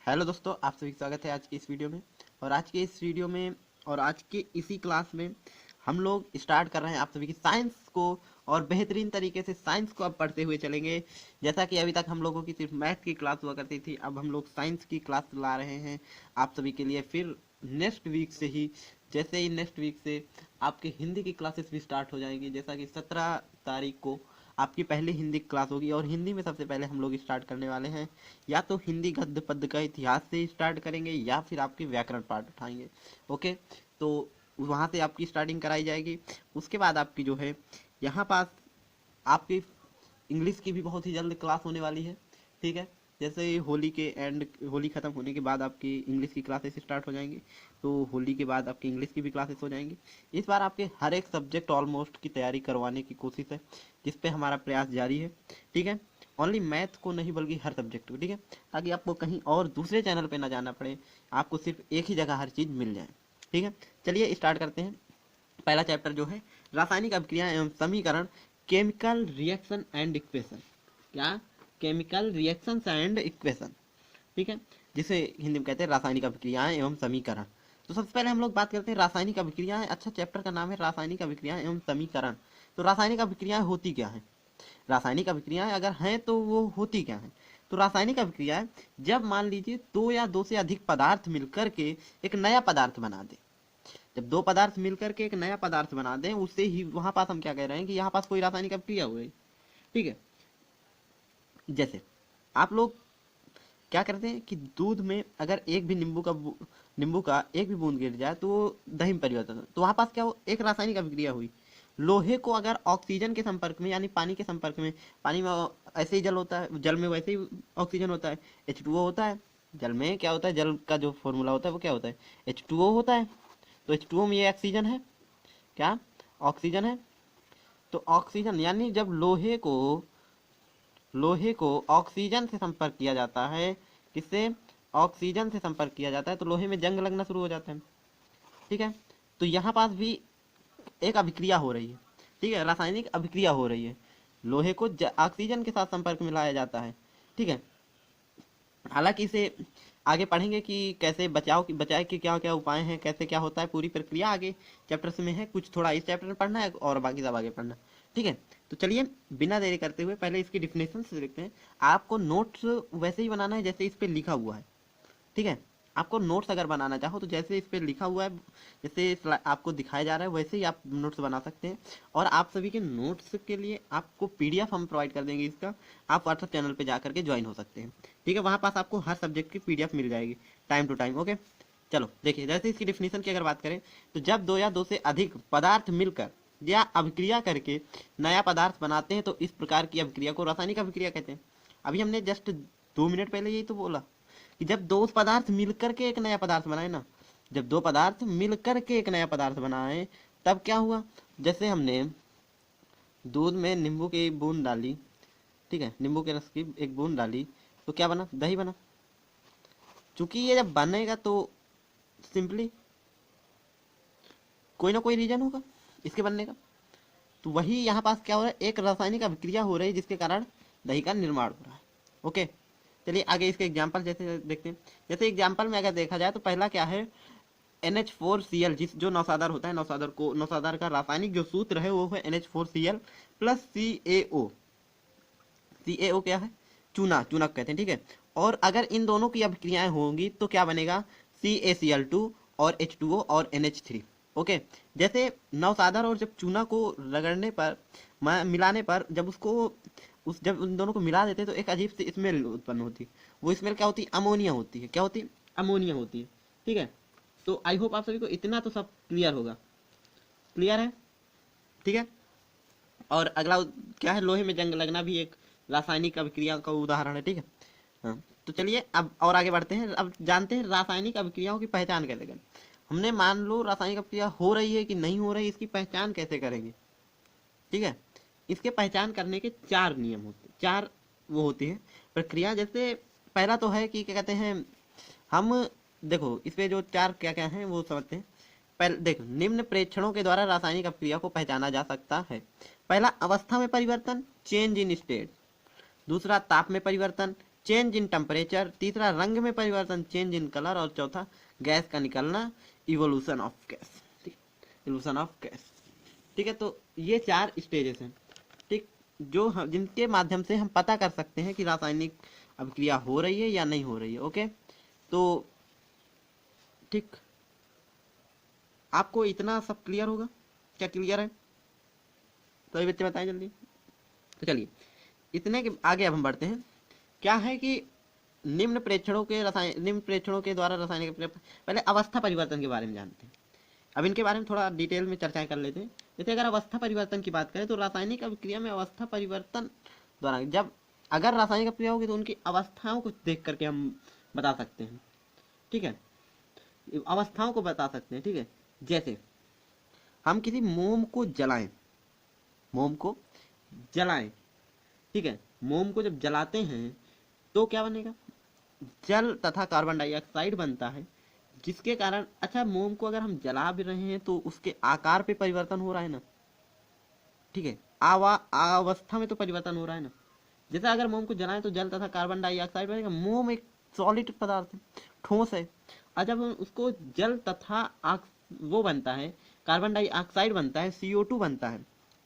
Hello दोस्तों, आप सभी का स्वागत है आज की इस वीडियो में। और आज के इस वीडियो में और आज के इसी क्लास में हम लोग स्टार्ट कर रहे हैं आप सभी की साइंस को। और बेहतरीन तरीके से साइंस को अब पढ़ते हुए चलेंगे। जैसा कि अभी तक हम लोगों की सिर्फ मैथ की क्लास हुआ करती थी, अब हम लोग साइंस की क्लास ला रहे हैं आप सभी के लिए। फिर नेक्स्ट वीक से ही, जैसे ही नेक्स्ट वीक से आपके हिंदी की क्लासेस भी स्टार्ट हो जाएंगी। जैसा कि 17 तारीख को आपकी पहली हिंदी क्लास होगी और हिंदी में सबसे पहले हम लोग स्टार्ट करने वाले हैं, या तो हिंदी गद्य पद्य का इतिहास से स्टार्ट करेंगे या फिर आपकी व्याकरण पार्ट उठाएंगे। ओके, तो वहाँ से आपकी स्टार्टिंग कराई जाएगी। उसके बाद आपकी जो है यहाँ पास आपकी इंग्लिश की भी बहुत ही जल्द क्लास होने वाली है। ठीक है, जैसे ही होली ख़त्म होने के बाद आपकी इंग्लिश की क्लासेस स्टार्ट हो जाएंगी, तो होली के बाद आपकी इंग्लिश की भी क्लासेस हो जाएंगी। इस बार आपके हर एक सब्जेक्ट ऑलमोस्ट की तैयारी करवाने की कोशिश है, जिस पे हमारा प्रयास जारी है। ठीक है, ओनली मैथ को नहीं बल्कि हर सब्जेक्ट को। ठीक है, ताकि आपको कहीं और दूसरे चैनल पे ना जाना पड़े, आपको सिर्फ एक ही जगह हर चीज़ मिल जाए। ठीक है, चलिए स्टार्ट करते हैं। पहला चैप्टर जो है रासायनिक अभिक्रिया एवं समीकरण, केमिकल रिएक्शन एंड इक्वेशन। क्या? Chemical reaction and equation. ठीक है, जिसे हिंदी में कहते हैं रासायनिक अभिक्रियाएं एवं समीकरण। तो सबसे पहले हम लोग बात करते हैं रासायनिक अभिक्रियाएं। अच्छा, चैप्टर का नाम है रासायनिक अभिक्रियाएं एवं समीकरण। तो रासायनिक अभिक्रियाएं होती क्या है? रासायनिक अभिक्रियाएं अगर हैं तो वो होती क्या है? तो रासायनिक अभिक्रियाएं जब मान लीजिए दो या दो से अधिक पदार्थ मिलकर के एक नया पदार्थ बना दे। जब दो पदार्थ मिलकर के एक नया पदार्थ बना दें, उससे ही वहां पास हम क्या कह रहे हैं कि यहाँ पास कोई रासायनिक अभिक्रिया हो रही। ठीक है, जैसे आप लोग क्या करते हैं कि दूध में अगर एक भी नींबू का एक भी बूंद गिर जाए तो वो दही में परिवर्तन हो, तो वहां पास क्या हो, एक रासायनिक अभिक्रिया हुई। लोहे को अगर ऑक्सीजन के संपर्क में यानी पानी के संपर्क में, पानी में ऐसे ही जल होता है, जल में वैसे ही ऑक्सीजन होता है, H2O होता है। जल में क्या होता है, जल का जो फॉर्मूला होता है वो क्या होता है, H2O होता है। तो H2O में ये ऑक्सीजन है, क्या ऑक्सीजन है। तो ऑक्सीजन यानी जब लोहे को ऑक्सीजन से संपर्क किया जाता है, किससे? ऑक्सीजन से संपर्क किया जाता है, तो लोहे में जंग लगना शुरू हो जाता है। ठीक है, तो यहाँ पास भी एक अभिक्रिया हो रही है। ठीक है, रासायनिक अभिक्रिया हो रही है। लोहे को ऑक्सीजन के साथ संपर्क में लाया जाता है। ठीक है, हालांकि इसे आगे पढ़ेंगे कि कैसे बचाव के क्या क्या उपाय हैं, कैसे क्या होता है, पूरी प्रक्रिया आगे चैप्टर्स में है। कुछ थोड़ा इस चैप्टर में पढ़ना है और बाकी सब आगे पढ़ना। ठीक है, तो चलिए बिना देरी करते हुए पहले इसकी डिफिनेशन से देखते हैं। आपको नोट्स वैसे ही बनाना है जैसे इस पे लिखा हुआ है। ठीक है, आपको नोट्स अगर बनाना चाहो तो जैसे इस पे लिखा हुआ है, जैसे आपको दिखाया जा रहा है वैसे ही आप नोट्स बना सकते हैं। और आप सभी के नोट्स के लिए आपको पीडीएफ हम प्रोवाइड कर देंगे इसका, आप व्हाट्सएप चैनल पे जा करके ज्वाइन हो सकते हैं। ठीक है, वहाँ पास आपको हर सब्जेक्ट की पीडीएफ मिल जाएगी टाइम टू टाइम। ओके, चलो देखिए, जैसे इसकी डिफिनेशन की अगर बात करें तो जब दो या दो से अधिक पदार्थ मिलकर या अभिक्रिया करके नया पदार्थ बनाते हैं तो इस प्रकार की अभिक्रिया को रासायनिक अभिक्रिया कहते हैं। अभी हमने जस्ट 2 मिनट पहले यही तो बोला कि जब दो पदार्थ मिलकर के एक नया पदार्थ बनाए ना, जब दो पदार्थ मिलकर के एक नया पदार्थ बनाए तब क्या हुआ। जैसे हमने दूध में नींबू की बूंद डाली, ठीक है, नींबू के रस की एक बूंद डाली, तो क्या बना, दही बना। चूंकि ये जब बनेगा तो सिंपली कोई ना कोई रीजन होगा इसके बनने का, तो वही यहाँ पास क्या हो रहा है, एक रासायनिक अभिक्रिया हो रही है जिसके कारण दही का निर्माण हो रहा है। ओके, चलिए आगे इसके एग्जाम्पल जैसे देखते हैं। जैसे एग्जाम्पल में अगर देखा जाए तो पहला क्या है, NH4Cl, जिस जो नौसादर होता है, नौसादर का रासायनिक जो सूत्र है वो है NH4Cl प्लस CaO। CaO क्या है, चूनक कहते हैं। ठीक है, और अगर इन दोनों की अभिक्रियाएं होंगी तो क्या बनेगा, CaCl2 और H2O और NH3। ओके, जैसे नौसादर और जब चूना को रगड़ने पर, मिलाने पर, जब उन दोनों को मिला देते हैं तो एक अजीब सी स्मेल उत्पन्न होती है। वो स्मेल क्या होती है, अमोनिया होती है। क्या होती है, अमोनिया होती है। ठीक है, तो आई होप आप सभी को इतना तो सब क्लियर होगा। क्लियर है? ठीक है, और अगला क्या है, लोहे में जंग लगना भी एक रासायनिक अभिक्रिया का उदाहरण है। ठीक है, हाँ, तो चलिए अब और आगे बढ़ते हैं। अब जानते हैं रासायनिक अभिक्रियाओं की पहचान कैसे करें। हमने मान लो रासायनिक अभिक्रिया हो रही है कि नहीं हो रही, इसकी पहचान कैसे करेंगे। ठीक है, इसके पहचान करने के 4 नियम होते, 4 वो होती है प्रक्रिया। जैसे पहला तो है कि क्या कहते हैं, हम देखो इस पे जो 4 क्या क्या हैं वो समझते हैं। पहले देखो, निम्न प्रेक्षणों के द्वारा रासायनिक अभिक्रिया को पहचाना जा सकता है। पहला, अवस्था में परिवर्तन, चेंज इन स्टेट। दूसरा, ताप में परिवर्तन, चेंज इन टेम्परेचर, तीसरा रंग में परिवर्तन चेंज इन कलर, और चौथा गैस का निकलना इवोल्यूशन ऑफ गैस। ठीक, इवोल्यूशन ऑफ गैस। ठीक है, तो ये 4 स्टेजेस हैं। ठीक, जो जिनके माध्यम से हम पता कर सकते हैं कि रासायनिक अभिक्रिया हो रही है या नहीं हो रही है। ओके, तो ठीक, आपको इतना सब क्लियर होगा? क्या क्लियर है? तो ये बच्चे बताएं जल्दी। तो चलिए इतने के आगे अब हम बढ़ते हैं। क्या है कि निम्न प्रेक्षणों के द्वारा रासायनिक पहले अवस्था परिवर्तन के बारे में जानते हैं। अब इनके बारे में थोड़ा डिटेल में चर्चाएं कर लेते हैं। जैसे अगर अवस्था परिवर्तन की बात करें तो रासायनिक अभिक्रिया में अवस्था परिवर्तन द्वारा जब अगर रासायनिक अभिक्रिया होगी तो उनकी अवस्थाओं को देख करके हम बता सकते हैं। ठीक है, अवस्थाओं को बता सकते हैं। ठीक है, जैसे हम किसी मोम को जलाएं, मोम को जलाएं, ठीक है, मोम को जब जलाते हैं तो क्या बनेगा? जल तथा कार्बन डाइऑक्साइड बनता है, जिसके कारण अच्छा मोम को अगर हम जला भी रहे हैं तो उसके आकार पे परिवर्तन हो रहा है ना। ठीक है, अवस्था में तो परिवर्तन हो रहा है ना। जैसे अगर मोम को जलाएं तो जल तथा कार्बन डाइऑक्साइड बनेगा। मोम एक सॉलिड पदार्थ है, ठोस है, और जब हम उसको जल तथा वो बनता है, कार्बन डाइऑक्साइड बनता है, CO2 बनता है।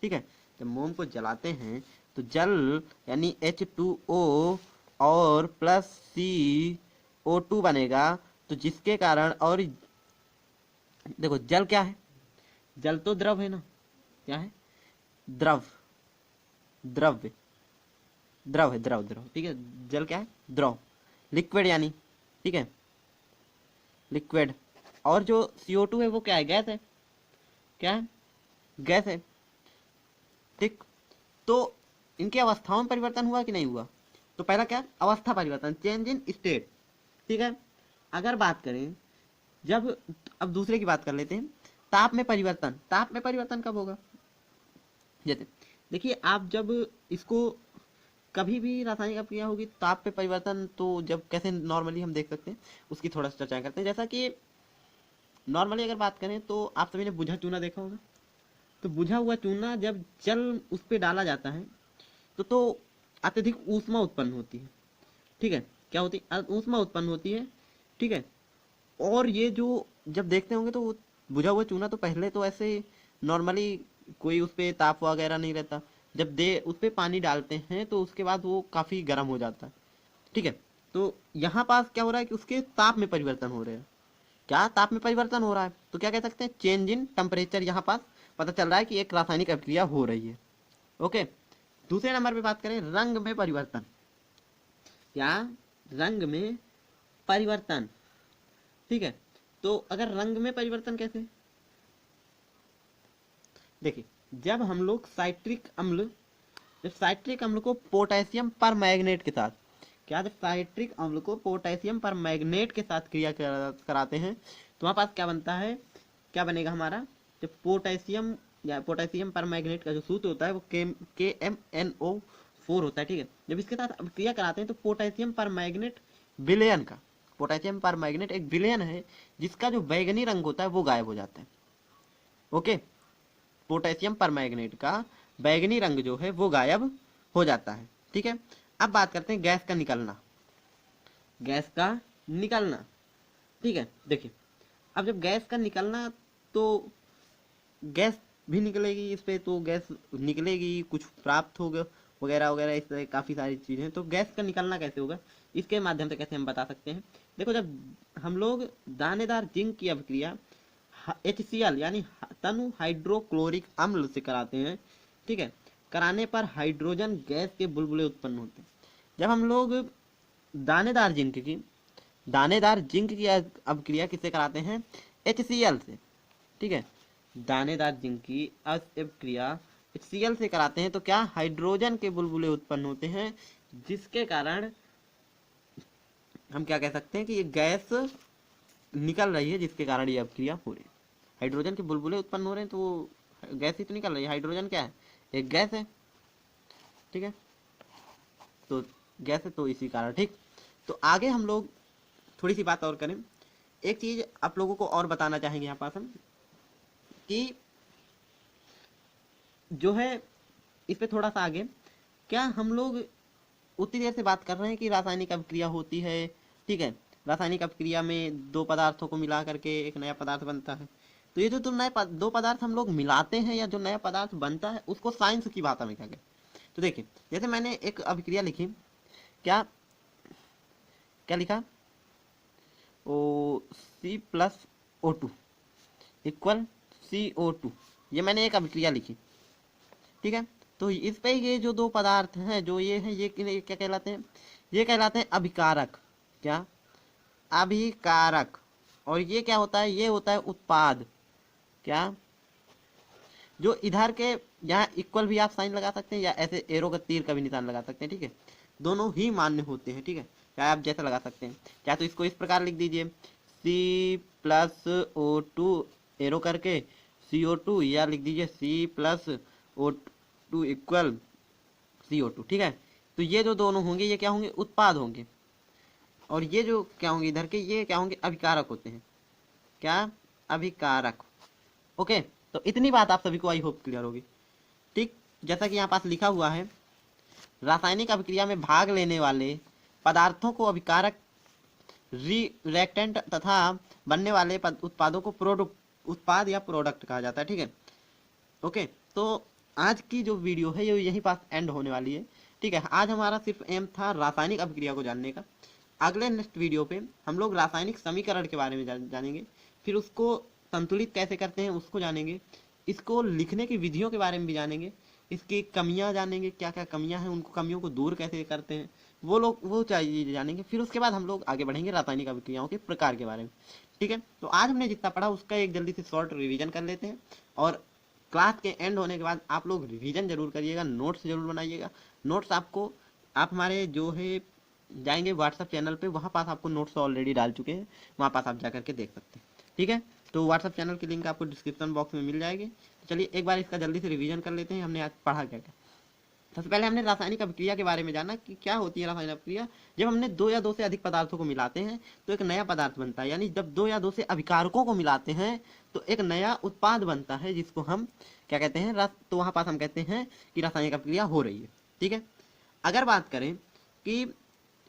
ठीक है, जब मोम को जलाते हैं तो जल यानी H2O और प्लस CO2 बनेगा, तो जिसके कारण, और देखो जल क्या है? जल तो द्रव है ना। क्या है? द्रव, द्रव्य, द्रव है, द्रव द्रव। ठीक है, जल क्या है? द्रव, लिक्विड यानी। ठीक है, लिक्विड। और जो CO2 है वो क्या है? गैस है। क्या है? गैस है। ठीक, तो इनकी अवस्थाओं में परिवर्तन हुआ कि नहीं हुआ? तो पहला क्या? अवस्था परिवर्तन, चेंज इन स्टेट। ठीक है, अगर बात करें जब, अब दूसरे की बात कर लेते हैं, ताप में परिवर्तन। ताप में परिवर्तन कब होगा? जैसे देखिए, आप जब इसको कभी भी रासायनिक अभिक्रिया होगी ताप पे परिवर्तन, तो जब कैसे नॉर्मली हम देख सकते हैं उसकी थोड़ा सा चर्चा करते हैं। जैसा कि नॉर्मली अगर बात करें तो आप सभी ने बुझा चूना देखा होगा। तो बुझा हुआ चूना जब जल उस पर डाला जाता है तो अत्यधिक ऊष्मा उत्पन्न होती है। ठीक है, क्या होती है? ऊष्मा उत्पन्न होती है। ठीक है, और ये जो जब देखते होंगे तो बुझा हुआ चूना तो पहले तो ऐसे नॉर्मली कोई उस पर ताप वगैरह नहीं रहता। जब उस पर पानी डालते हैं तो उसके बाद वो काफ़ी गर्म हो जाता है। ठीक है, तो यहाँ पास क्या हो रहा है कि उसके ताप में परिवर्तन हो रहा है। क्या ताप में परिवर्तन हो रहा है? तो क्या कह सकते हैं? Change in temperature. यहाँ पास पता चल रहा है कि एक रासायनिक अभिक्रिया हो रही है। ओके, दूसरे नंबर पे बात करें रंग में परिवर्तन। क्या? रंग में परिवर्तन। ठीक है, तो अगर रंग में परिवर्तन कैसे? देखिए, जब हम लोग जब साइट्रिक अम्ल को पोटेशियम पर मैग्नेट के साथ, क्या, जब साइट्रिक अम्ल को पोटेशियम पर मैग्नेट के साथ क्रिया कराते हैं तो वहां पास क्या बनता है? क्या बनेगा हमारा? जब पोटेशियम या पोटेशियम पर मैग्नेट का जो सूत्र होता है वो KMnO4 होता है। ठीक है, जब इसके साथ अब क्रिया कराते हैं तो पोटेशियम पर मैग्नेट विलयन का, पोटेशियम पर मैग्नेट एक विलयन है जिसका जो बैगनी रंग होता है वो गायब हो जाता है। ओके, पोटेशियम परमैंगनेट का बैगनी रंग जो है वो गायब हो जाता है। ठीक है, अब बात करते हैं गैस का निकलना। गैस का निकलना, ठीक है, देखिए अब जब गैस का निकलना तो गैस भी निकलेगी इस पे, तो गैस निकलेगी, कुछ प्राप्त होगा वगैरह वगैरह, इस तरह काफ़ी सारी चीज़ें। तो गैस का निकलना कैसे होगा, इसके माध्यम से कैसे हम बता सकते हैं? देखो, जब हम लोग दानेदार जिंक की अभिक्रिया HCl यानी तनु हाइड्रोक्लोरिक अम्ल से कराते हैं, ठीक है, कराने पर हाइड्रोजन गैस के बुलबुले उत्पन्न होते हैं। जब हम लोग दानेदार जिंक की अभिक्रिया किससे कराते हैं? HCl से। ठीक है, दानेदार जिंक की अभिक्रिया HCl से कराते हैं तो क्या? हाइड्रोजन के बुलबुले उत्पन्न होते हैं, जिसके कारण हम क्या कह सकते हैं कि ये गैस निकल रही है, जिसके कारण ये अभिक्रिया हो रही है। हाइड्रोजन के बुलबुले उत्पन्न हो रहे हैं तो वो गैस ही तो निकल रही है। हाइड्रोजन क्या है? एक गैस है। ठीक है, तो गैस है तो इसी कारण। ठीक, तो आगे हम लोग थोड़ी सी बात और करें। एक चीज आप लोगों को और बताना चाहेंगे यहाँ पास हम, कि जो है इस पे थोड़ा सा आगे, क्या हम लोग उतनी देर से बात कर रहे हैं कि रासायनिक अभिक्रिया होती है। ठीक है, रासायनिक अभिक्रिया में दो पदार्थों को मिला करके एक नया पदार्थ बनता है। तो ये जो दो पदार्थ हम लोग मिलाते हैं या जो नया पदार्थ बनता है उसको साइंस की भाषा में क्या कहते हैं। तो देखिए, जैसे मैंने एक अभिक्रिया लिखी, क्या क्या लिखा, O C+O2 इक्वल CO2, ये मैंने एक अभिक्रिया लिखी। ठीक है, तो इस पे ये जो दो पदार्थ हैं जो ये हैं, ये क्या कहलाते हैं, ये कहलाते हैं अभिकारक। क्या, अभिकारक। और ये क्या होता है, ये होता है उत्पाद। क्या, जो इधर के यहाँ इक्वल भी आप साइन लगा सकते हैं या ऐसे एरो का तीर का भी निशान लगा सकते हैं। ठीक है, दोनों ही मान्य होते हैं। ठीक है, चाहे आप जैसा लगा सकते हैं, चाहे तो इसको इस प्रकार लिख दीजिए C+O2 एरो करके CO2, या लिख दीजिए C+O2 इक्वल CO2। ठीक है, तो ये जो दोनों होंगे ये क्या होंगे, उत्पाद होंगे। और ये जो क्या होंगे इधर के, ये क्या होंगे, अभिकारक होते हैं। क्या, अभिकारक। ओके, तो इतनी बात आप सभी को आई होप क्लियर होगी। ठीक, जैसा कि यहाँ पास लिखा हुआ है, रासायनिक अभिक्रिया में भाग लेने वाले पदार्थों को अभिकारक, रिएक्टेंट तथा बनने वाले उत्पादों को उत्पाद या प्रोडक्ट कहा जाता है। ठीक है, ओके, तो आज की जो वीडियो है ये यहीं पास एंड होने वाली है। ठीक है, आज हमारा सिर्फ एम था रासायनिक अभिक्रिया को जानने का। अगले नेक्स्ट वीडियो पे हम लोग रासायनिक समीकरण के बारे में जानेंगे, फिर उसको संतुलित कैसे करते हैं उसको जानेंगे, इसको लिखने की विधियों के बारे में भी जानेंगे, इसकी कमियां जानेंगे, क्या क्या कमियां हैं, उनको कमियों को दूर कैसे करते हैं, वो चाहिए जानेंगे। फिर उसके बाद हम लोग आगे बढ़ेंगे रासायनिक अभिक्रियाओं के प्रकार के बारे में। ठीक है, तो आज हमने जितना पढ़ा उसका एक जल्दी से शॉर्ट रिवीजन कर लेते हैं, और क्लास के एंड होने के बाद आप लोग रिवीजन जरूर करिएगा, नोट्स जरूर बनाइएगा। नोट्स आपको, आप हमारे जो है जाएंगे व्हाट्सएप चैनल पे, वहाँ पास आपको नोट्स ऑलरेडी डाल चुके हैं, वहाँ पास आप जा करके देख सकते हैं। ठीक है, तो व्हाट्सएप चैनल की लिंक आपको डिस्क्रिप्शन बॉक्स में मिल जाएगी। तो चलिए एक बार इसका जल्दी से रिवीजन कर लेते हैं, हमने आज पढ़ा क्या क्या। सबसे पहले हमने रासायनिक अभिक्रिया के बारे में जाना कि क्या होती है रासायनिक अभिक्रिया। जब हमने दो या दो से अधिक पदार्थों को मिलाते हैं तो एक नया पदार्थ बनता है, यानी जब दो या दो से अभिकारकों को मिलाते हैं तो एक नया उत्पाद बनता है, जिसको हम क्या कहते हैं, तो वहां पास हम कहते हैं कि रासायनिक अभिक्रिया हो रही है। ठीक है, अगर बात करें कि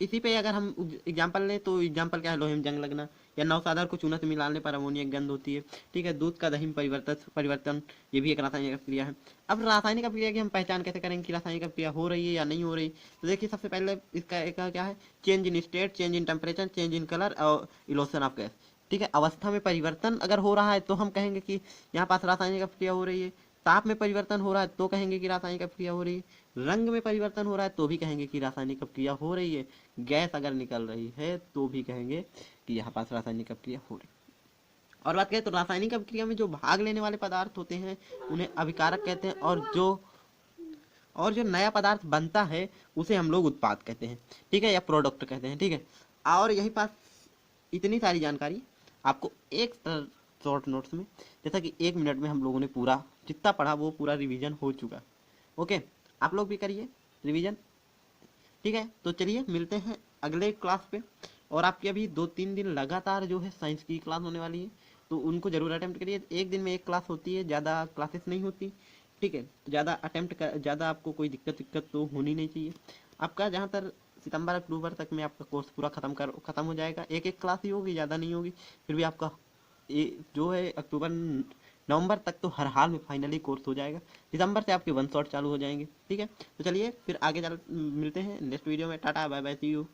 इसी पे अगर हम एग्जाम्पल लें तो एग्जाम्पल क्या है, लोहे में जंग लगना, या नवसाधार को चूना से मिलाने पर अमोनिया गंध होती है। ठीक है, दूध का दही में परिवर्तन, ये भी एक रासायनिक अभिक्रिया है। अब रासायनिक अभिक्रिया की हम पहचान कैसे करेंगे कि रासायनिक अभिक्रिया हो रही है या नहीं हो रही। तो देखिए, सबसे पहले इसका एक क्या है, change in state, change in temperature, change in colour और इलोशन ऑफ गैस। ठीक है, अवस्था में परिवर्तन अगर हो रहा है तो हम कहेंगे कि यहाँ पास रासायनिक अभिक्रिया हो रही है। ताप में परिवर्तन हो रहा है तो कहेंगे कि रासायनिक अभिक्रिया हो रही है। रंग में परिवर्तन हो रहा है तो भी कहेंगे कि रासायनिक अभिक्रिया हो रही है। गैस अगर निकल रही है तो भी कहेंगे कि यहाँ पास रासायनिक अभिक्रिया हो रही है। और बात करें तो रासायनिक अभिक्रिया में जो भाग लेने वाले पदार्थ होते हैं उन्हें अभिकारक कहते हैं, और जो नया पदार्थ बनता है उसे हम लोग उत्पाद कहते हैं। ठीक है, या प्रोडक्ट कहते हैं। ठीक है, और यही पास इतनी सारी जानकारी आपको एक शॉर्ट नोट्स में, जैसा कि 1 मिनट में हम लोगों ने पूरा जितना पढ़ा वो पूरा रिवीजन हो चुका। ओके, आप लोग भी करिए रिवीजन। ठीक है, तो चलिए मिलते हैं अगले क्लास पे। और आपकी अभी 2-3 दिन लगातार जो है साइंस की क्लास होने वाली है, तो उनको जरूर अटेम्प्ट करिए। एक दिन में एक क्लास होती है, ज़्यादा क्लासेस नहीं होती। ठीक है, तो ज़्यादा अटेम्प्ट कर, ज़्यादा आपको कोई दिक्कत तो होनी नहीं चाहिए। आपका जहाँ तक सितंबर अक्टूबर तक में आपका कोर्स पूरा खत्म हो जाएगा। एक क्लास ही होगी, ज़्यादा नहीं होगी। फिर भी आपका जो है अक्टूबर नवंबर तक तो हर हाल में फाइनली कोर्स हो जाएगा। दिसंबर से आपके 1 शॉट चालू हो जाएंगे। ठीक है, तो चलिए फिर आगे मिलते हैं नेक्स्ट वीडियो में। Tata, bye bye, see you.